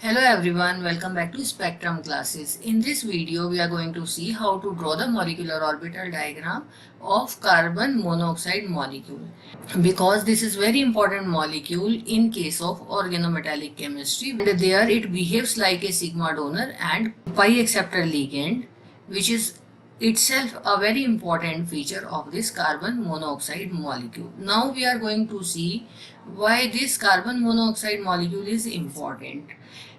Hello everyone, welcome back to Spectrum classes. In this video, we are going to see how to draw the molecular orbital diagram of carbon monoxide molecule. Because this is very important molecule in case of organometallic chemistry. And there it behaves like a sigma donor and pi acceptor ligand, which is itself a very important feature of this carbon monoxide molecule. Now we are going to see why this carbon monoxide molecule is important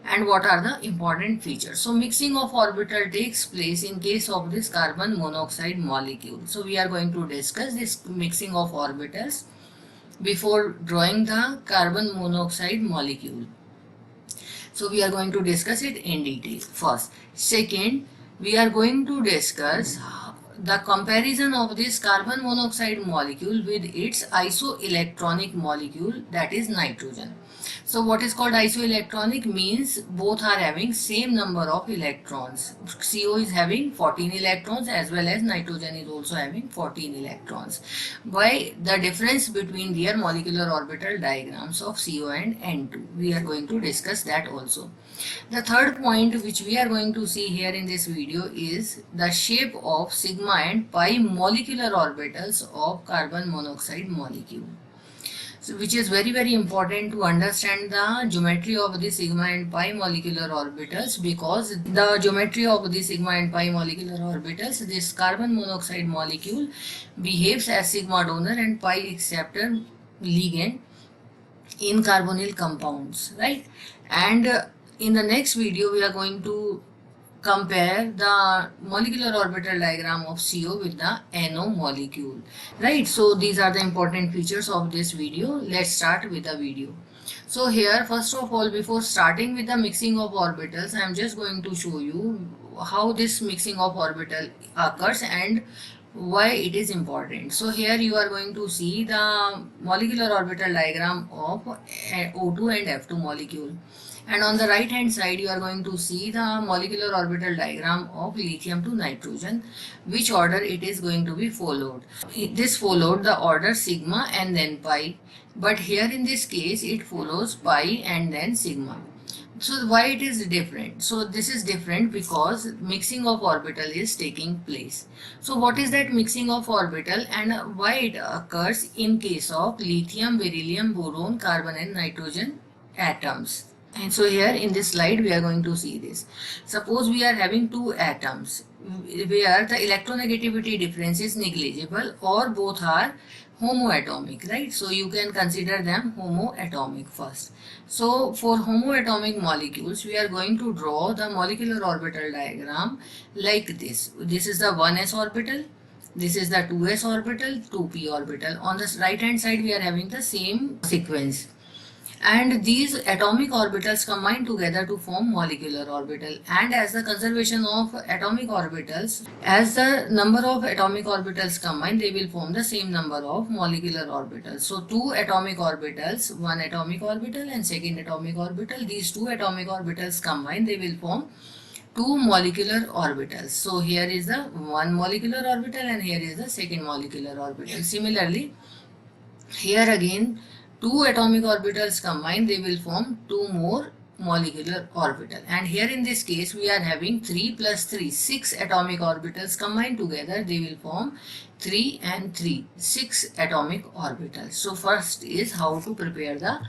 and what are the important features. So mixing of orbital takes place in case of this carbon monoxide molecule. So we are going to discuss this mixing of orbitals before drawing the carbon monoxide molecule. So we are going to discuss it in detail first. Second, we are going to discuss the comparison of this carbon monoxide molecule with its isoelectronic molecule, that is nitrogen. So what is called isoelectronic means both are having same number of electrons. CO is having 14 electrons as well as nitrogen is also having 14 electrons. Why the difference between their molecular orbital diagrams of CO and N2? We are going to discuss that also. The third point which we are going to see here in this video is the shape of sigma and pi molecular orbitals of carbon monoxide molecule. So, which is very important to understand the geometry of the sigma and pi molecular orbitals, because the geometry of the sigma and pi molecular orbitals, this carbon monoxide molecule behaves as sigma donor and pi acceptor ligand in carbonyl compounds, right? And in the next video we are going to compare the molecular orbital diagram of CO with the NO molecule, right? So these are the important features of this video. Let's start with the video. So here, first of all, before starting with the mixing of orbitals, I am just going to show you how this mixing of orbital occurs and why it is important. So here you are going to see the molecular orbital diagram of O2 and F2 molecule. And on the right hand side you are going to see the molecular orbital diagram of lithium to nitrogen, which order it is going to be followed. This followed the order sigma and then pi, but here in this case it follows pi and then sigma. So why it is different? So this is different because mixing of orbital is taking place. So what is that mixing of orbital and why it occurs in case of lithium, beryllium, boron, carbon and nitrogen atoms? And so here in this slide we are going to see this. Suppose we are having two atoms where the electronegativity difference is negligible or both are homoatomic, right? So you can consider them homoatomic first. So for homoatomic molecules we are going to draw the molecular orbital diagram like this. This is the 1s orbital. This is the 2s orbital, 2p orbital. On the right hand side we are having the same sequence. And these atomic orbitals combine together to form molecular orbital, and as the conservation of atomic orbitals, as the number of atomic orbitals combine, they will form the same number of molecular orbitals. So two atomic orbitals, one atomic orbital and second atomic orbital, these two atomic orbitals combine, they will form two molecular orbitals. So here is the one molecular orbital and here is the second molecular orbital. Similarly, here again two atomic orbitals combined, they will form two more molecular orbital. And here in this case we are having 3 plus 3, 6 atomic orbitals combined together, they will form 3 and 3, 6 atomic orbitals. So first is how to prepare the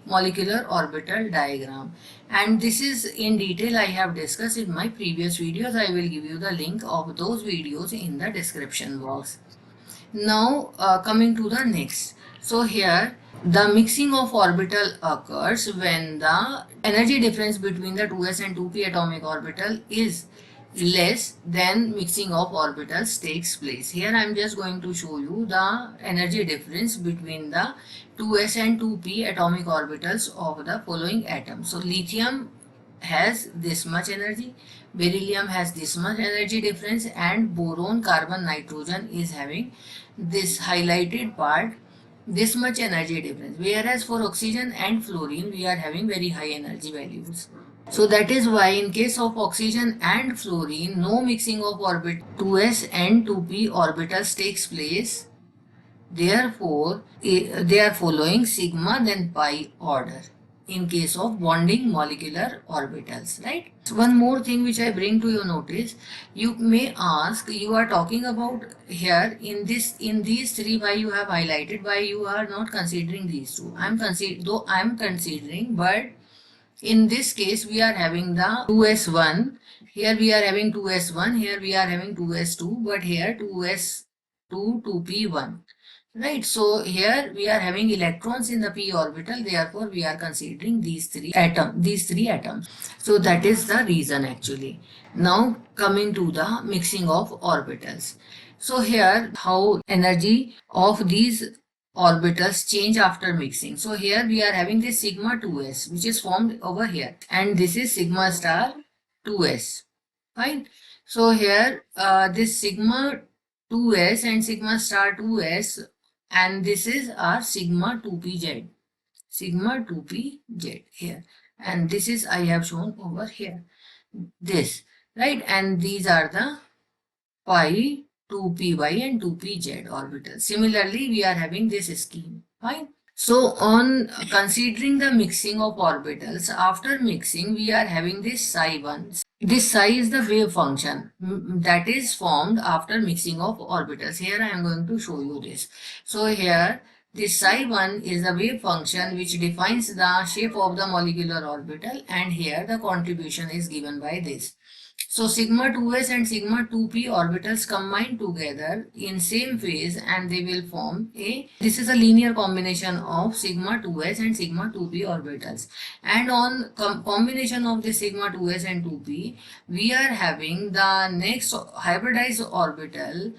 molecular orbital diagram, and this is in detail I have discussed in my previous videos. I will give you the link of those videos in the description box. Now coming to the next. So here the mixing of orbital occurs when the energy difference between the 2s and 2p atomic orbital is less than mixing of orbitals takes place. Here I am just going to show you the energy difference between the 2s and 2p atomic orbitals of the following atoms. So lithium has this much energy, beryllium has this much energy difference, and boron, carbon, nitrogen is having this highlighted part, this much energy difference, whereas for oxygen and fluorine we are having very high energy values. So that is why in case of oxygen and fluorine no mixing of orbit 2s and 2p orbitals takes place. Therefore they are following sigma then pi order. in case of bonding molecular orbitals, right? So one more thing which I bring to your notice, you may ask, you are talking about here in these three, why you have highlighted, why you are not considering these two. Though I'm considering, but in this case we are having the 2s1, here we are having 2s1, here we are having 2s2, but here 2s2 2p1. Right, so here we are having electrons in the p orbital, therefore we are considering these three atoms. So that is the reason actually. Now coming to the mixing of orbitals. So here how energy of these orbitals change after mixing. So here we are having this sigma 2s which is formed over here, and this is sigma star 2s. Fine. So here this sigma 2s and sigma star 2s, and this is our sigma 2pz, sigma 2pz here, and this is I have shown over here, this, right? And these are the pi 2py and 2pz orbitals. Similarly we are having this scheme. Fine. So on considering the mixing of orbitals, after mixing we are having this psi1. This psi is the wave function that is formed after mixing of orbitals. Here I am going to show you this. So here this psi1 is the wave function which defines the shape of the molecular orbital, and here the contribution is given by this. So sigma 2s and sigma 2p orbitals combine together in same phase and they will form this is a linear combination of sigma 2s and sigma 2p orbitals. And on combination of the sigma 2s and 2p, we are having the next hybridized orbital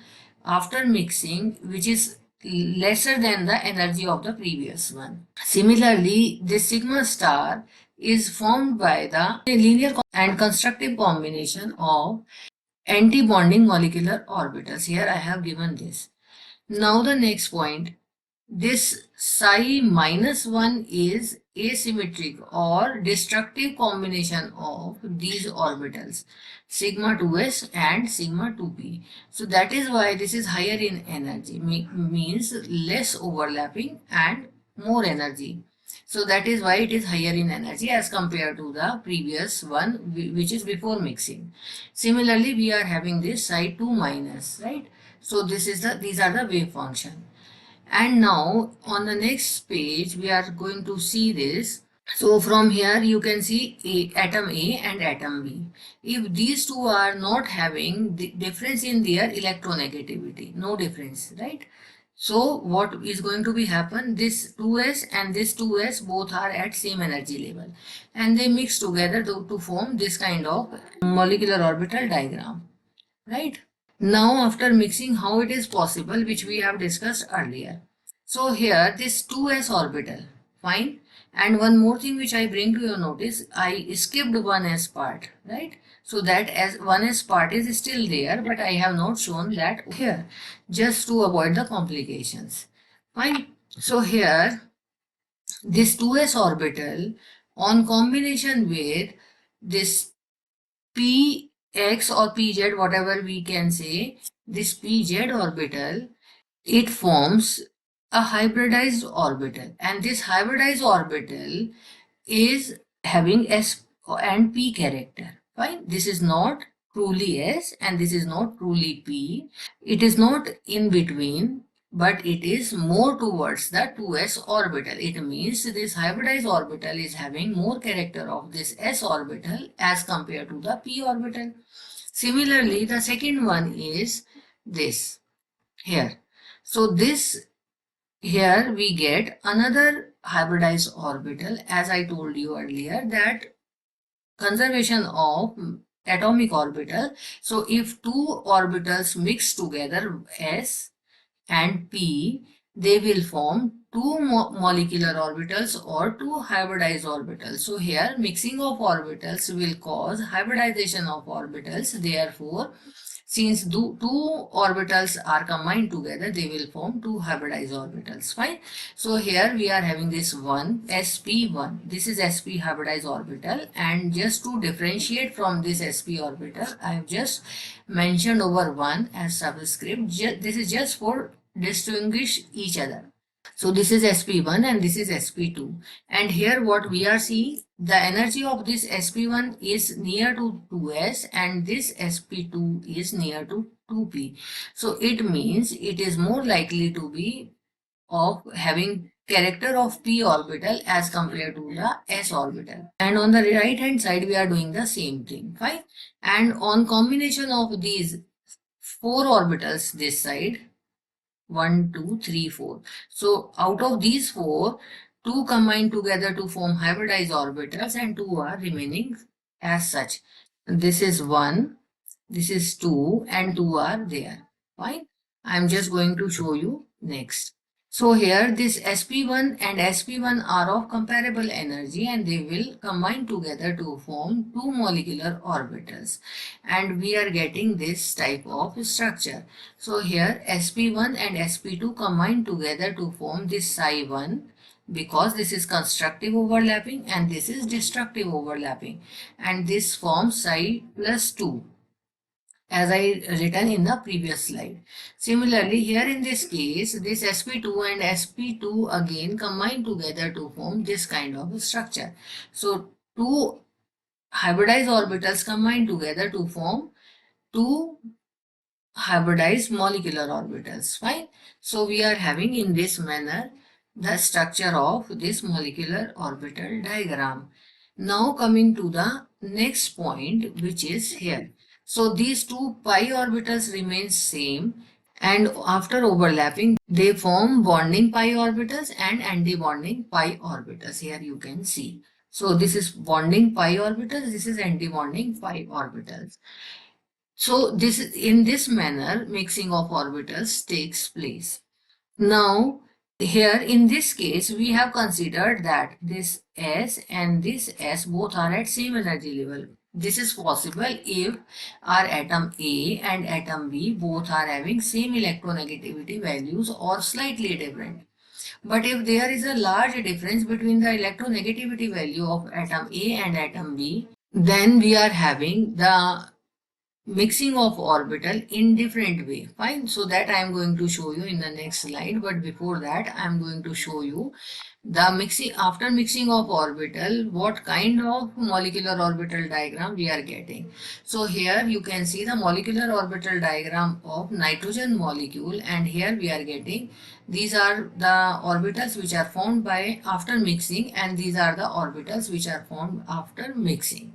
after mixing, which is lesser than the energy of the previous one. Similarly, this sigma star is formed by the linear and constructive combination of anti-bonding molecular orbitals. Here I have given this. Now the next point, this psi minus 1 is asymmetric or destructive combination of these orbitals, sigma 2s and sigma 2p. So that is why this is higher in energy, means less overlapping and more energy. So that is why it is higher in energy as compared to the previous one, which is before mixing. Similarly, we are having this psi 2 minus, right? So these are the wave function. And now on the next page, we are going to see this. So from here you can see atom A and atom B. If these two are not having the difference in their electronegativity, no difference, right? So what is going to be happen, this 2s and this 2s both are at same energy level and they mix together to form this kind of molecular orbital diagram, right? Now after mixing, how it is possible, which we have discussed earlier. So here this 2s orbital, fine. And one more thing which I bring to your notice, I skipped 1s part, right? So that as 1s part is still there, but I have not shown that here, just to avoid the complications. Fine. So here, this 2s orbital on combination with this px or pz, whatever we can say, this pz orbital, it forms a hybridized orbital, and this hybridized orbital is having s and p character. Fine, this is not truly s and this is not truly p. It is not in between, but it is more towards the 2s orbital. It means this hybridized orbital is having more character of this s orbital as compared to the p orbital. Similarly, the second one is this here. So this here we get another hybridized orbital, as I told you earlier, that conservation of atomic orbital. So if two orbitals mix together, s and p, they will form two molecular orbitals or two hybridized orbitals. So here mixing of orbitals will cause hybridization of orbitals. Therefore, since two orbitals are combined together, they will form two hybridized orbitals. Fine. So here we are having this one, sp1. This is sp hybridized orbital, and just to differentiate from this sp orbital, I have just mentioned over 1 as subscript. This is just for distinguish each other. So this is sp1 and this is sp2. And here what we are seeing, the energy of this sp1 is near to 2s and this sp2 is near to 2p. So it means it is more likely to be of having character of p orbital as compared to the s orbital. And on the right hand side we are doing the same thing, fine. And on combination of these four orbitals this side, 1, 2, 3, 4. So out of these four, two combine together to form hybridized orbitals and two are remaining as such. This is 1, this is 2 and 2 are there. Fine. I am just going to show you next. So here this sp1 and sp1 are of comparable energy and they will combine together to form two molecular orbitals, and we are getting this type of structure. So here sp1 and sp2 combine together to form this psi1, because this is constructive overlapping and this is destructive overlapping, and this forms psi plus 2 as I written in the previous slide. Similarly, here in this case, this sp2 and sp2 again combine together to form this kind of structure. So, two hybridized orbitals combine together to form two hybridized molecular orbitals, fine. So, we are having in this manner the structure of this molecular orbital diagram. Now coming to the next point, which is here. So these two pi orbitals remain same, and after overlapping they form bonding pi orbitals and anti-bonding pi orbitals. Here you can see. So this is bonding pi orbitals, this is anti-bonding pi orbitals. So this is in this manner mixing of orbitals takes place. Now here in this case we have considered that this S and this S both are at same energy level. This is possible if our atom A and atom B both are having same electronegativity values or slightly different. But if there is a large difference between the electronegativity value of atom A and atom B, then we are having the mixing of orbital in different way, fine. So that I am going to show you in the next slide, but before that I am going to show you the mixing, after mixing of orbital, what kind of molecular orbital diagram we are getting. So here you can see the molecular orbital diagram of nitrogen molecule, and here we are getting, these are the orbitals which are formed by after mixing, and these are the orbitals which are formed after mixing.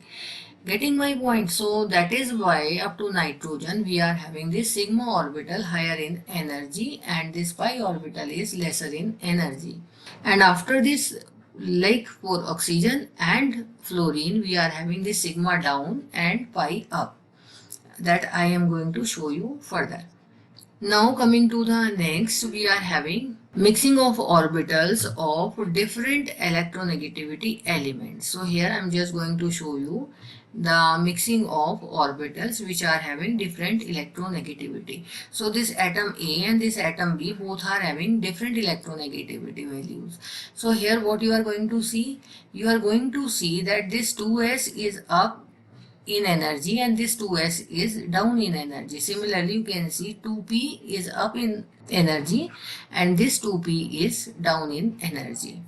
Getting my point? So that is why up to nitrogen we are having this sigma orbital higher in energy and this pi orbital is lesser in energy. And after this, like for oxygen and fluorine, we are having this sigma down and pi up. That I am going to show you further. Now coming to the next, we are having mixing of orbitals of different electronegativity elements. So here I am just going to show you the mixing of orbitals which are having different electronegativity. So this atom A and this atom B both are having different electronegativity values. So here what you are going to see? You are going to see that this 2s is up in energy and this 2s is down in energy. Similarly, you can see 2p is up in energy and this 2p is down in energy.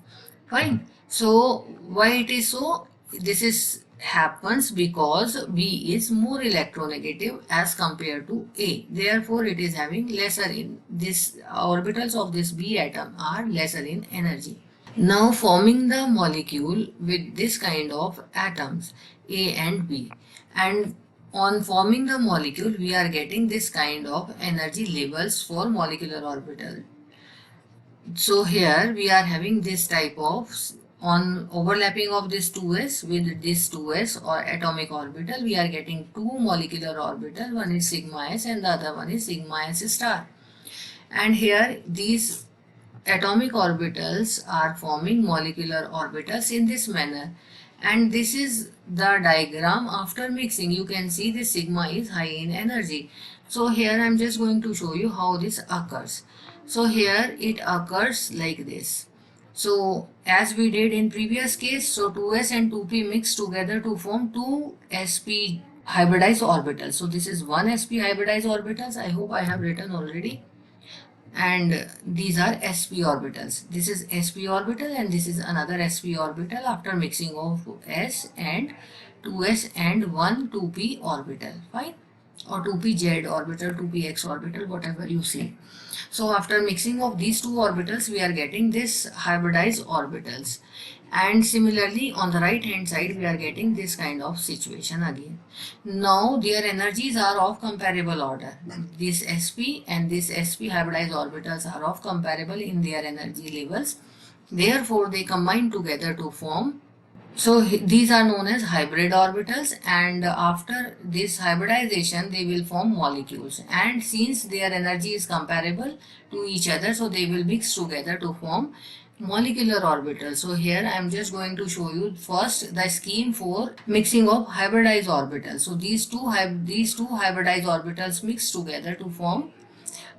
Fine. So why it is so? This is happens because B is more electronegative as compared to A. Therefore, it is having lesser in this orbitals of this B atom are lesser in energy. Now forming the molecule with this kind of atoms A and B, and on forming the molecule we are getting this kind of energy levels for molecular orbital. So here we are having this type of, on overlapping of this 2s with this 2s or atomic orbital, we are getting two molecular orbital, one is sigma s and the other one is sigma s star. And here these atomic orbitals are forming molecular orbitals in this manner, and this is the diagram after mixing. You can see this sigma is high in energy. So here I am just going to show you how this occurs. So here it occurs like this. So as we did in previous case, so 2s and 2p mix together to form two sp hybridized orbitals. So this is one sp hybridized orbitals. I hope I have written already. and these are sp orbitals. This is sp orbital and this is another sp orbital after mixing of s and 2s and one 2p orbital, fine, or 2pz orbital, 2px orbital, whatever you say. So after mixing of these two orbitals, we are getting this hybridized orbitals. And similarly, on the right hand side, we are getting this kind of situation again. Now, their energies are of comparable order. This sp and this sp hybridized orbitals are of comparable in their energy levels. Therefore, they combine together to form. So these are known as hybrid orbitals, and after this hybridization they will form molecules, and since their energy is comparable to each other, so they will mix together to form molecular orbitals. So here I am just going to show you first the scheme for mixing of hybridized orbitals. So these two hybridized orbitals mix together to form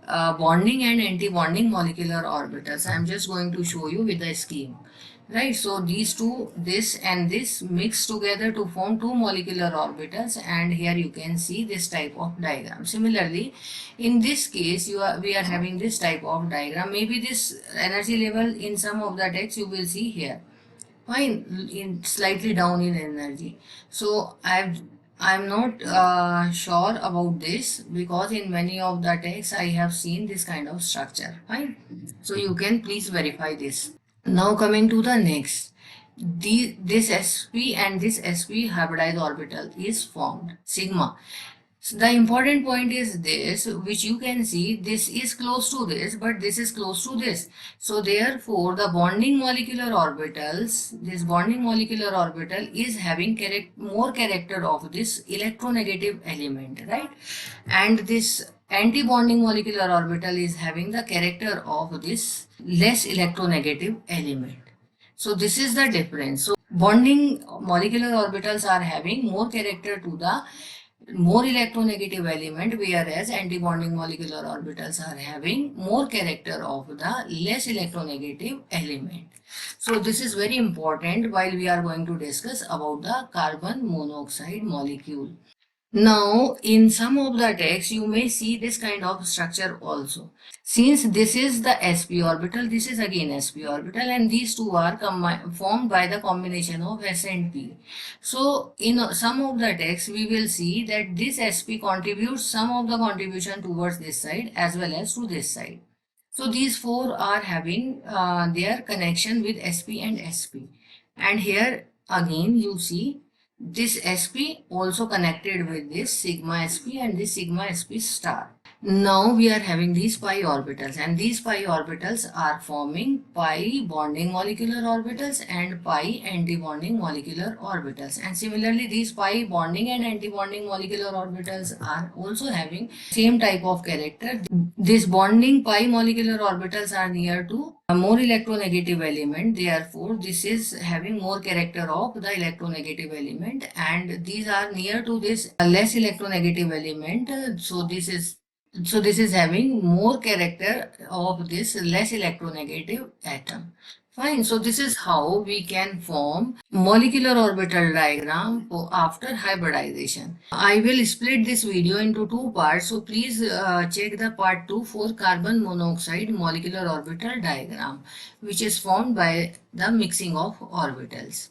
bonding and anti-bonding molecular orbitals. I am just going to show you with the scheme. Right, so these two, this and this mix together to form two molecular orbitals, and here you can see this type of diagram. Similarly, in this case, we are having this type of diagram. Maybe this energy level in some of the text you will see here. Fine, in slightly down in energy. So I'm not sure about this because in many of the texts I have seen this kind of structure. Fine, so you can please verify this. Now coming to the next, this sp and this sp hybridized orbital is formed sigma. So the important point is this, which you can see, this is close to this, but this is close to this. So therefore, the bonding molecular orbitals, this bonding molecular orbital is having more character of this electronegative element, right? And this anti-bonding molecular orbital is having the character of this less electronegative element. So this is the difference. So bonding molecular orbitals are having more character to the more electronegative element, whereas antibonding molecular orbitals are having more character of the less electronegative element. So this is very important while we are going to discuss about the carbon monoxide molecule. Now, in some of the texts, you may see this kind of structure also. Since this is the sp orbital, this is again sp orbital, and these two are formed by the combination of s and p. So, in some of the texts, we will see that this sp contributes some of the contribution towards this side as well as to this side. So, these four are having their connection with sp and sp. And here again, you see this sp also connected with this sigma sp and this sigma sp star. Now we are having these pi orbitals, and these pi orbitals are forming pi bonding molecular orbitals and pi anti-bonding molecular orbitals. And similarly, these pi bonding and anti-bonding molecular orbitals are also having same type of character. These bonding pi molecular orbitals are near to a more electronegative element, therefore this is having more character of the electronegative element, and these are near to this less electronegative element. So this is having more character of this less electronegative atom. Fine. So this is how we can form molecular orbital diagram after hybridization. I will split this video into two parts. So please check the part 2 for carbon monoxide molecular orbital diagram, which is formed by the mixing of orbitals.